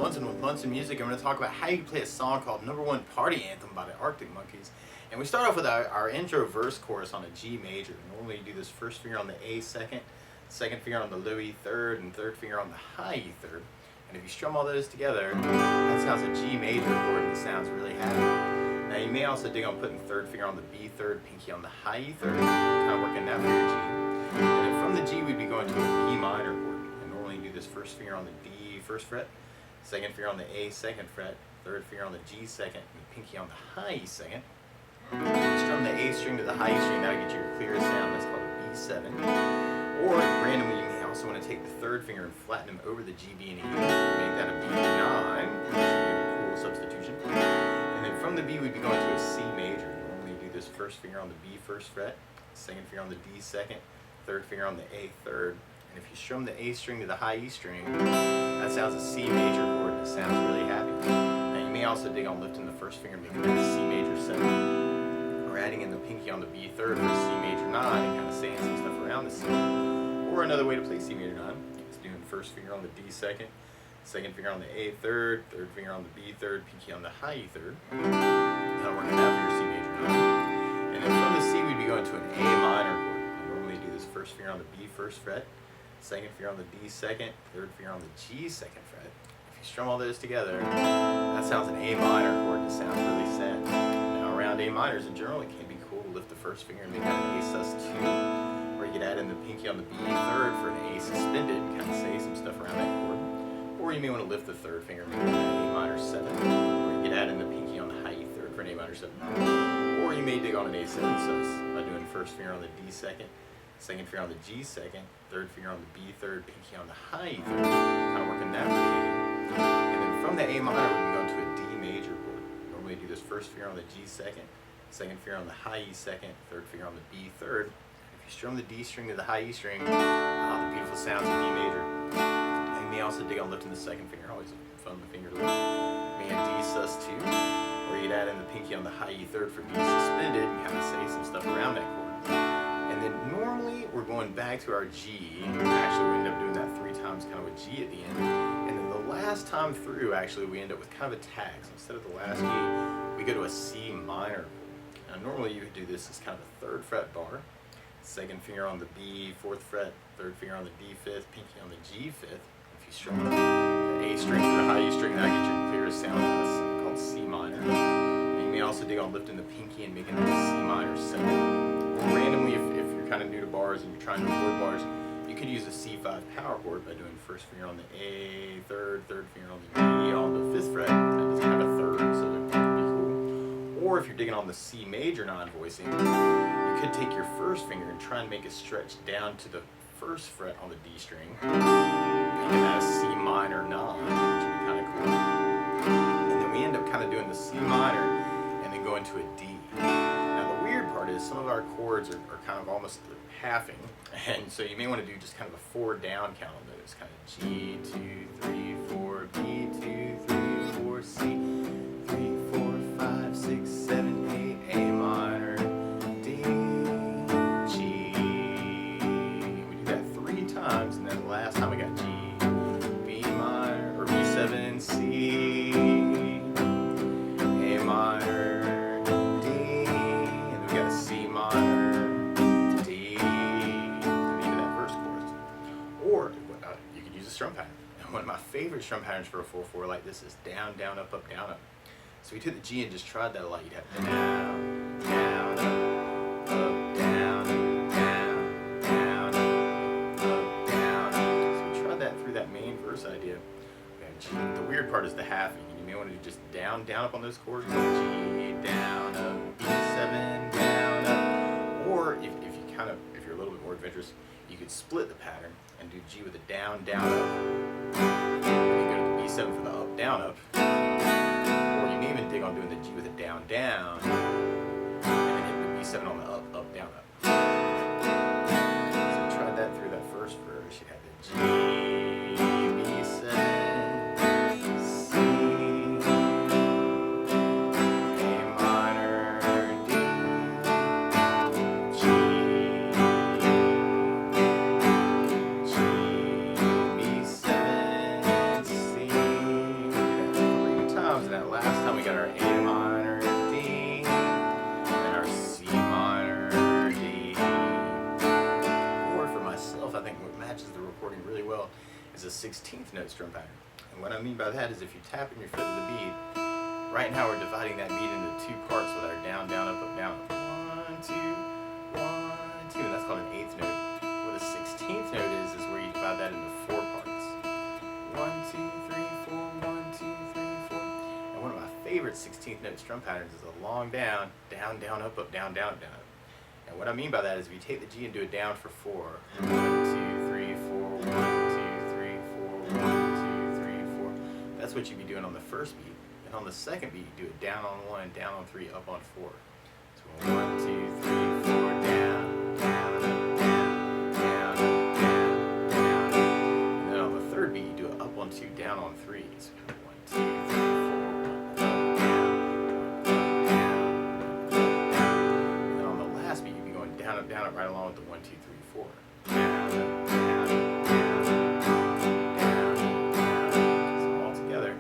Munson with Munson Music. I'm going to talk about how you play a song called #1 Party Anthem by the Arctic Monkeys. And we start off with our intro verse chorus on a G major. Normally you do this first finger on the A second, second finger on the low E third, and third finger on the high E third. And if you strum all those together, that sounds a G major chord and it sounds really happy. Now you may also dig on putting third finger on the B third, pinky on the high E third, kind of working that for your G. And then from the G we'd be going to a B minor chord. And normally you do this first finger on the D first fret, second finger on the A second fret, third finger on the G second, and pinky on the high E second. Strum the A string to the high E string, that'll get you your clearest sound, that's called a B7. Or randomly you may also want to take the third finger and flatten them over the G, B, and E, make that a B9, which would be a cool substitution. And then from the B we'd be going to a C major. Normally you do this first finger on the B first fret, second finger on the D second, third finger on the A third. And if you strum the A string to the high E string, that sounds a C major chord and it sounds really happy. Now you may also dig on lifting the first finger, making that a C major 7. Or adding in the pinky on the B third for C major 9 and kind of saying some stuff around the C. Or another way to play C major 9 is doing first finger on the D second, second finger on the A third, third finger on the B third, pinky on the high E third. Now working out for your C major 9. And then from the C we'd be going to an A minor chord. We normally do this first finger on the B first fret, second finger on the D second, third finger on the G second fret. If you strum all those together, that sounds an A minor chord and it sounds really sad. Now around A minors in general, it can be cool to lift the first finger and make that an A sus2, or you could add in the pinky on the B third for an A suspended and kind of say some stuff around that chord. Or you may want to lift the third finger and make that an A minor 7, or you could add in the pinky on the high E third for an A minor 7. Or you may dig on an A7 sus by doing first finger on the D second, second finger on the G second, third finger on the B third, pinky on the high E third, kind of working that way. And then from the A minor, we can go to a D major chord. Normally do this first finger on the G second, second finger on the high E second, third finger on the B third. If you strum the D string to the high E string, the beautiful sounds of D major. And you may also dig on lifting the second finger, always fun with the finger lift. Maybe a D sus2, or you'd add in the pinky on the high E third for B suspended and kind of say some stuff around that chord. And then normally we're going back to our G. Actually we end up doing that 3 times kind of a G at the end. And then the last time through actually we end up with kind of a tag. So instead of the last G, we go to a C minor. Now normally you would do this as kind of a 3rd fret bar. Second finger on the B 4th fret, third finger on the D 5th, pinky on the G 5th. If you strum the A string to the high E string, that'll get your clearest sound. That's called C minor. And you may also dig on lifting the pinky and making that a C minor 7. Randomly, if you're kind of new to bars and you're trying to record bars, you could use a C5 power chord by doing first finger on the A third, third finger on the D on the 5th fret. That doesn't have a third, so that would be cool. Or if you're digging on the C major non-voicing, you could take your first finger and try and make it stretch down to the 1st fret on the D string, making that a C minor 9, which would be kind of cool. And then we end up kind of doing the C minor and then going to a D. The weird part is some of our chords are kind of almost halving, and so you may want to do just kind of a 4 down count on those, kind of G 2 3 4, B 2 3 4, C 3 4 5 6 7 8, A minor, D, G. We do that 3 times, and then the last time we got G, B minor or B7, C, A minor, C minor, D, and into that verse chorus. Or you could use a strum pattern. And one of my favorite strum patterns for a 4/4 like this is down, down, up, down, up. So we took the G and just tried that a lot. You'd have down, down, up, down, down, down, up, down. So we tried that through that main verse idea. And G, the weird part is the halving. You may want to do just down, down, up on those chords. G, down, up, B7, down, up. Or if you're a little bit more adventurous, you could split the pattern and do G with a down, down, up. And then go to the B7 for the up, down, up. Or you may even dig on doing the G with a down, down. And then hit the B7 on the up, up, down, up. So try that through that first verse. You have the G, B7. 16th note strum pattern. And what I mean by that is if you tap in your foot to the beat, right now we're dividing that beat into two parts with our down, down, up, down. 1, 2, 1, 2, and that's called an 8th note. What a 16th note is where you divide that into 4 parts. 1, 2, 3, 4, 1, 2, 3, 4. And one of my favorite 16th note strum patterns is a long down, down, down, up, down, down, down, up. And what I mean by that is if you take the G and do it down for 4, 1, 2, 3, 4, 1, 2, 3, 4, 1, 2, 3, 4. That's what you'd be doing on the first beat. And on the second beat, you do it down on 1, down on 3, up on 4. So 1, 2, 3, 4, down, down, up, down, down, up, down, down. And then on the third beat, you do it up on 2, down on 3. So 1, 2, 3, 4, 1, up, down, up, down, up, down. And then on the last beat, you'd be going down, up, right along with the 1, 2, 3, 4. Down, up, down, down, down, down. So all together.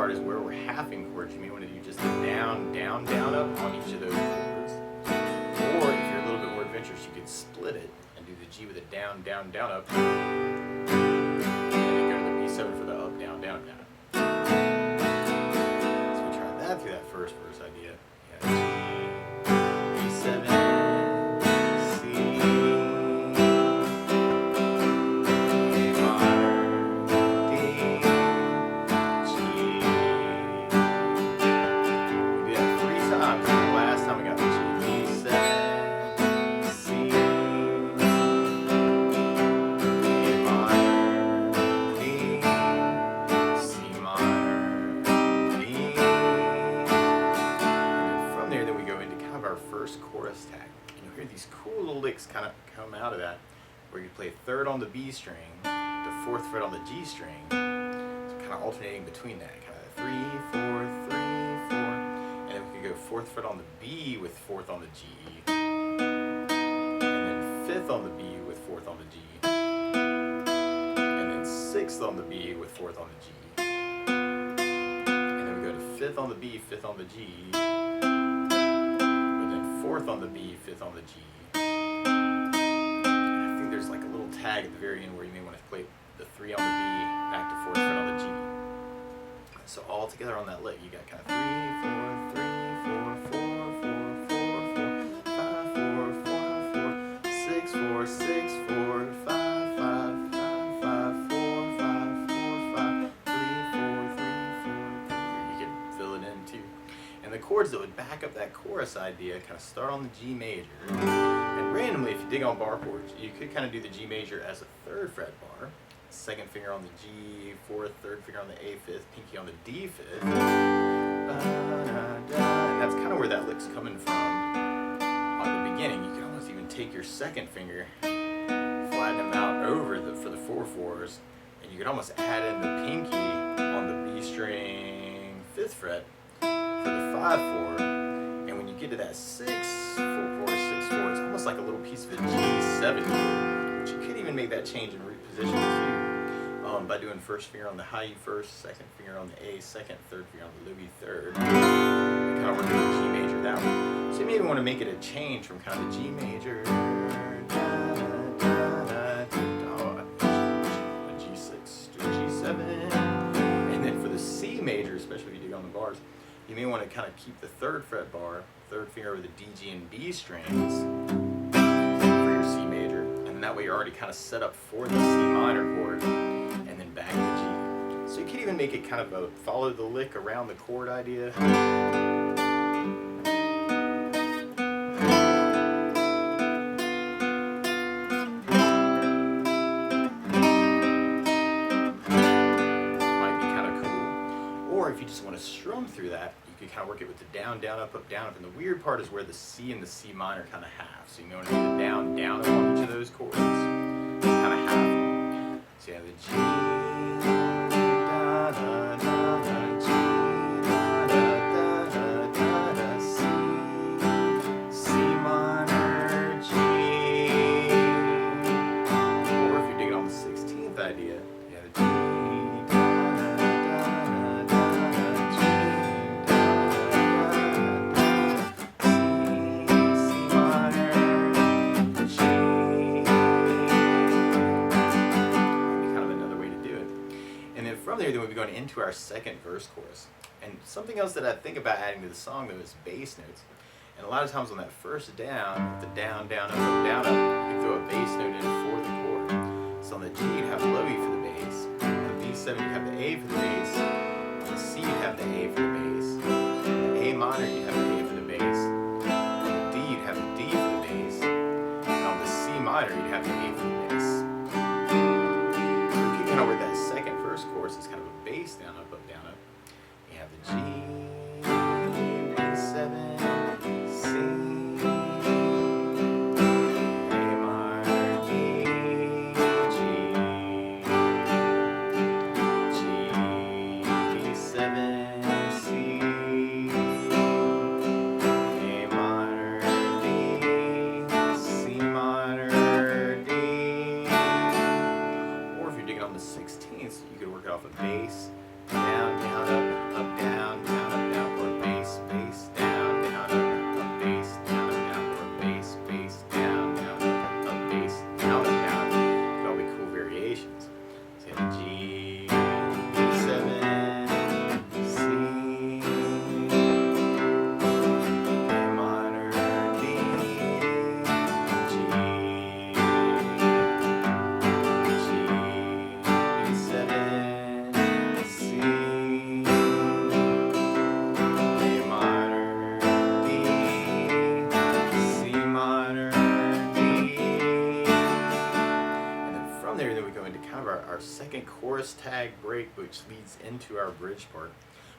Is where we're halving chords. You may want to do just a down, down, down, up on each of those chords. Or if you're a little bit more adventurous, you could split it and do the G with a down, down, down, up. And then go to the B7 for the up, down, down, down. So we try that through that first verse idea. Yeah, G, B7, C, A minor, D, G. Last time we got the G, B7, C, A minor, D, C minor, D. And from there, then we go into kind of our first chorus tag. And you'll hear these cool little licks kind of come out of that, where you play 3rd on the B string, the 4th fret on the G string, so kind of alternating between that, kind of 3, 4, 3, 4. And then we could go 4th fret on the B with 4th on the G, and then 5th on the B with 4th on the G, and then 6th on the B with 4th on the G, and then we go to 5th on the B, 5th on the G, but then 4th on the B, 5th on the G. And I think there's like a little tag at the very end where you may want to play the 3 on the B back to 4th fret on the G. So all together on that lick, you got kind of 3, 4, 3, 4, 4, 4, 4, 5, 4, 4, 4, 6, 4, 6, 4, 5, 5, 5, 5, 4, 5, 4, 5, 3, 4, 3, 4, 3. You can fill it in too. And the chords that would back up that chorus idea kind of start on the G major. And randomly, if you dig on bar chords, you could kind of do the G major as a 3rd fret bar. 2nd finger on the G, 4th, 3rd finger on the A 5th, pinky on the D 5th. And that's kind of where that lick's coming from on the beginning. You can almost even take your 2nd finger, flatten them out over for the 4/4s, and you could almost add in the pinky on the B string 5th fret for the 5/4. And when you get to that 6/4, 6/4, it's almost like a little piece of a G7 chord, which you could even make that change and reposition too. By doing 1st finger on the high E 1st, 2nd finger on the A 2nd, 3rd finger on the low E 3rd. Kind of working the G major that way. So you maybe want to make it a change from kind of the G major, a G6 to a G7, and then for the C major, especially if you dig on the bars, you may want to kind of keep the 3rd fret bar, 3rd finger over the D, G, and B strings for your C major, and that way you're already kind of set up for the C minor chord. And then back to the G. So you could even make it kind of a follow the lick around the chord idea. Might be kind of cool. Or if you just want to strum through that, you could kind of work it with the down, down, up, down, up. And the weird part is where the C and the C minor kind of half. So you know when you do the down, down, up on each of those chords, kind of half. So you have the G, da, da, da, da, G, da, da, da, da, C, C minor, G. Or if you're digging on the 16th idea, you have the G, da, da, da, going into our second verse chorus. And something else that I think about adding to the song though is bass notes. And a lot of times on that first down, the down, down, up, down, up, you can throw a bass note in for the chord. So on the G you'd have low E for the bass. On the B7 you'd have the A for the bass. On the C you'd have the A for the bass. On the A minor you'd have the A for the bass. On the D you'd have the D for the bass. And on the C minor you'd have the A for the bass. So if you kind of work that second verse chorus, it's kind of a bass down, up, down, up. You have the G, B7, C, A minor, D, G, B7, C, A minor, D, C minor, D. Or if you're digging on the 16th, you could work it off a bass, down, down, up, down, down, up, down, or bass, bass, down, down, up, bass, down, down, or bass, bass, down, down, up, bass, down, down. Could all be cool variations. So you have G, B7, C, A minor, D, G, B7, C, A minor, D, C minor, D. And then from there, then we go into kind of our second chorus tag break, which leads into our bridge part.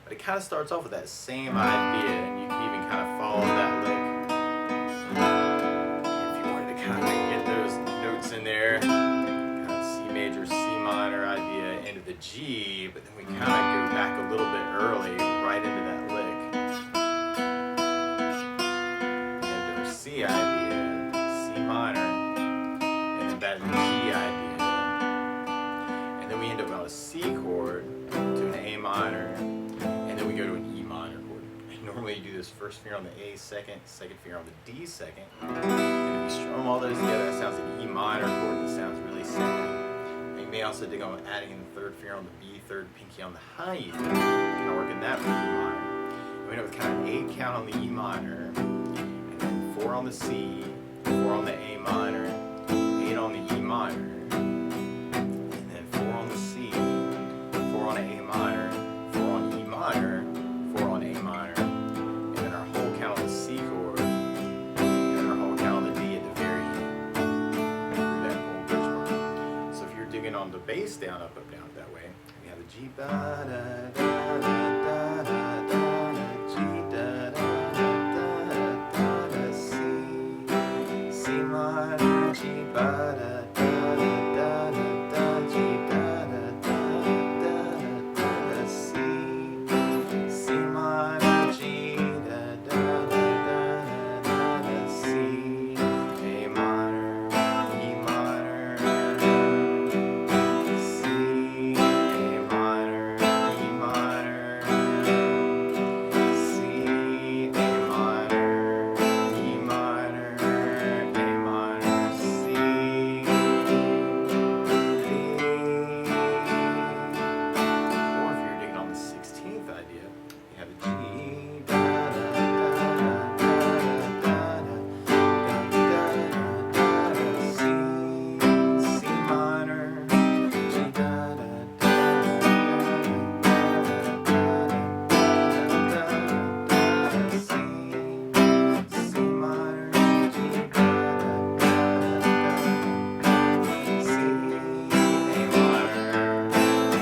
But it kind of starts off with that same idea, and you can even kind of follow that lick. If you wanted to kind of get those notes in there, kind of C major, C minor idea into the G, but then we kind of go back a little bit early, right into that lick. Into our C idea, C minor, and then back to the G idea. And then we end up on a C chord to an A minor, and then we go to an E minor chord. And normally you do this first finger on the A second, second finger on the D second, and if you strum all those together, that sounds like an E minor chord that sounds really simple. And you may also dig on adding in the third finger on the B, third pinky on the high E, kind of working that for E minor. And we end up with kind of 8 count on the E minor, and then 4 on the C, 4 on the A minor, 8 on the E minor, and then 4 on the C, 4 on an A minor, 4 on E minor, 4 on A minor, and then our whole count on the C chord, and then our whole count on the D at the very end. Through that whole bridge part. So if you're digging on the bass down, up, down, that way, we have the G, ba, da, da, da, da, da, da, G, da, da, da, da, da, C, C minor, G, ba, da, da, da, da, da, G, da, da, da, da, da, da, C, C minor, G, da, da, da, da, da, da, C, A minor, E minor, C, A minor, E minor, C, A minor, E minor, A minor, C, or if you're digging on the 16th idea, you have a G, da, da, da, da, da, da, da, da, C, C minor, G, da, da, da, da, C, C minor, G, da, da, C, A minor, E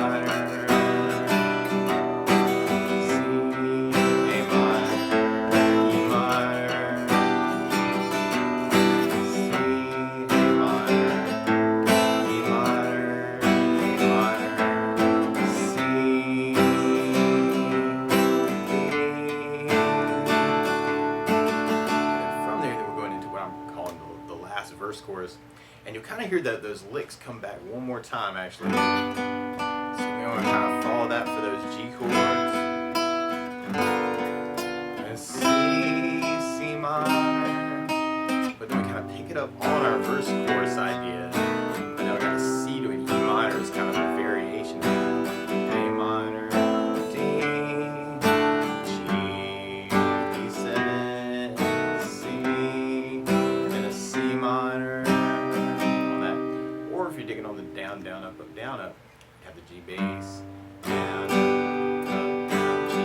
minor, C, A minor, E minor, C, A minor, E minor, A minor, C, from there, then we're going into what I'm calling the last verse chorus, and you'll kind of hear that those licks come back one more time actually. So we want to kind of follow that for those G chords. And C, C minor, but then we kind of pick it up on our verse chorus idea. And now we got a C to an E minor is kind of a variation of A have the G bass, down, up, G,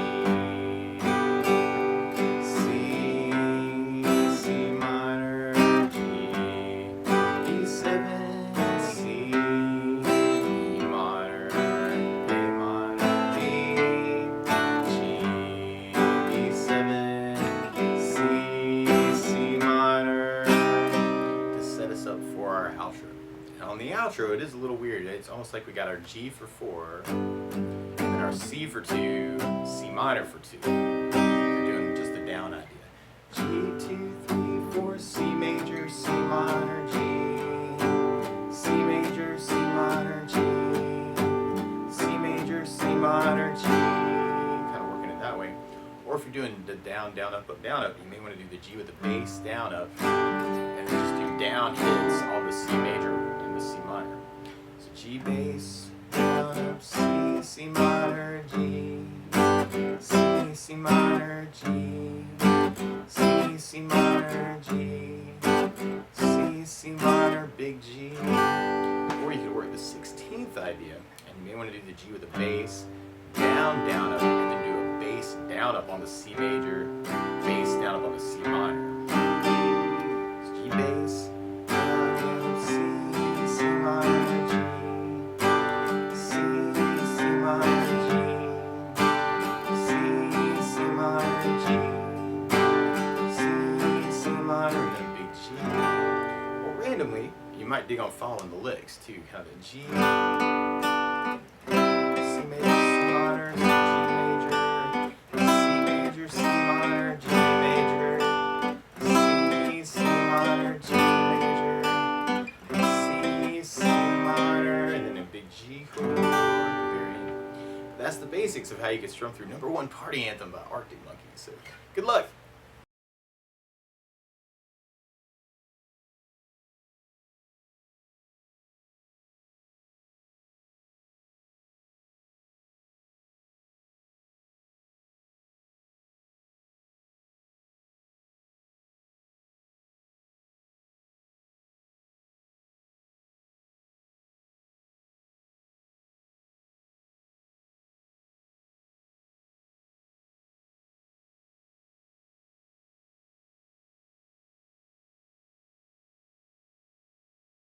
C, C minor, G, E7, C, E minor, A minor, D, G, E7, C, C minor, to set us up for our outro. On the outro, it is a little weird. It's almost like we got our G for 4, and then our C for 2, C minor for 2. We're doing just the down idea. G, 2, 3, 4, C major, C minor, G, C major, C minor, G, C major, C minor, G. Kind of working it that way. Or if you're doing the down, down, up, down, up, you may want to do the G with the bass, down, up, and then just do down hits on the C major and the C minor. So G bass, down, up, C, C minor, G, C, C minor, G, C, C minor, G, C, C minor, big G. Or you could work the 16th idea, and you may want to do the G with the bass, down, down, up, and then do a bass, down, up on the C major, bass, down, up on the C minor. So G bass, down, up, C, C minor, G, C, C minor, G, C, C minor, G, C, C minor, and then big G. Or randomly, you might dig on following the licks too, kind of the G, C major, C minor, G major, C minor, G major, C, C minor, G major, C, C minor, and then a big G chord. That's the basics of how you can strum through #1 Party Anthem by Arctic Monkeys. So good luck.